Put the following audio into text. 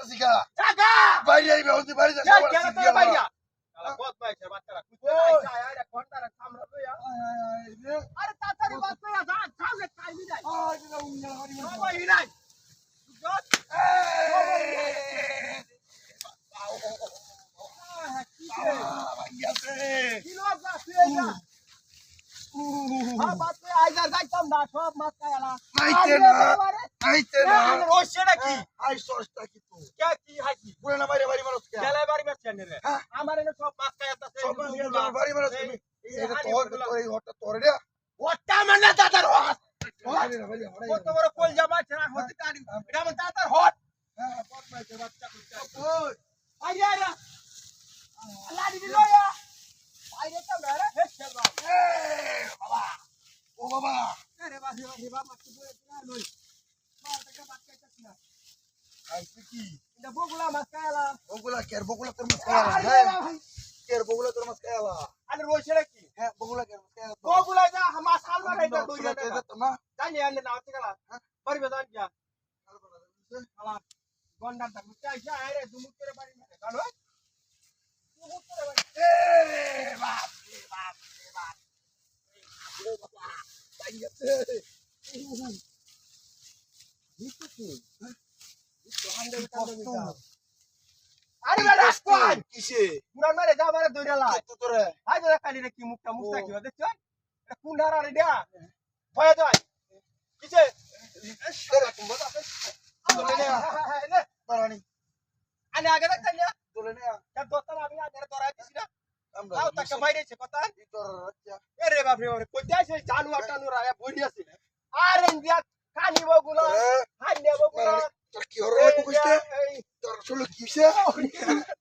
করতেছি গা জাগা বাইরে আইবে ওদি বাড়ি যা যা সবার কেন সিট তোর দিয়া বাইরা আলা বহুত বাইছে বাচ্চারা কুইতে আইছে আরে ঘন্টার সামরা লইয়া আরে তাড়াতাড়ি বাত কইয়া যা সামনে টাইমই নাই সবাই নাই জট কি লোক আছে এইটা হ্যাঁ বাত কইয়া আইজা যাইতাম না সব মাছ খায়ালা আইতে না রোশটা কি আই সস্তা কি তো কে কি হাকি পুরা না বাইরে বাড়ি মারছ কে গেলে বাড়ি মারছেন রে আমার এনে সব মাছ খায়াতাছে সব মাছ নিয়ে যাও, বাড়ি মারছ তুমি এটা তোর এই হটটা তোর রে ওটা মানে দাদার হট বাইরে না বাইরে কত বড় কল জামা ছেড়া হতে কারি এটা মানে দাদার হট হ্যাঁ পথ মাইছে বাচ্চা কইছে ওই আইরে আইরে লাড়ি দিলয়া আইরে তো মেরে হে ছেড়া এ বাবা ও বাবা আরে বাহি বাহি বাবা কি বলে না লই মার টাকা বাদ খাইতাছ না আইছে কি এটা বগুলা মাছ খায়ালা বগুলা তোর মাছ খায়ালা হ্যাঁ কের বগুলা তোর মাছ খায়ালা আরে রোশটা কি হ্যাঁ বগুলা কের মাছ খায়ালা বগুলা যা মাছ হাল মারাই দা তুই দইরা এটা তো না জানি আনে না হতে গেলা বাড়ি বেদান গিয়া আলা গন্ডার দা মুতে আইসা আরে দুমুক করে বাড়ি মেরে জানো দুমুক করে বাড়ি এ বাপ রে বাপ রে বাপ ও বাবা তাই গেছে আরে বেটা কোন কিসে পুরান মারে যা মারে দইরা লাই তো তোরে হাই ধরে কালি রে কি মুখটা মুখটা কি দেখছ এটা কোন ধারা রে দিয়া ভয় যায় কিছে তোরে তুমি বল তোলে নে দাঁড়ানি আনে আগে দেখতেন না তোলে নে তার দোস্ত আমি আগে ধরাই দিছি না আমরা তাও তাকে মাইরেছে কথা তোর রাজ্য এরে বাপ রে বাপ কই যাইছে জানু আটানু রায়া বইরি আছে আরে ইন্ডিয়া কানি বগুলা হাই নে বগুলা তোর কি হরে কইতে তোর চলো কিসে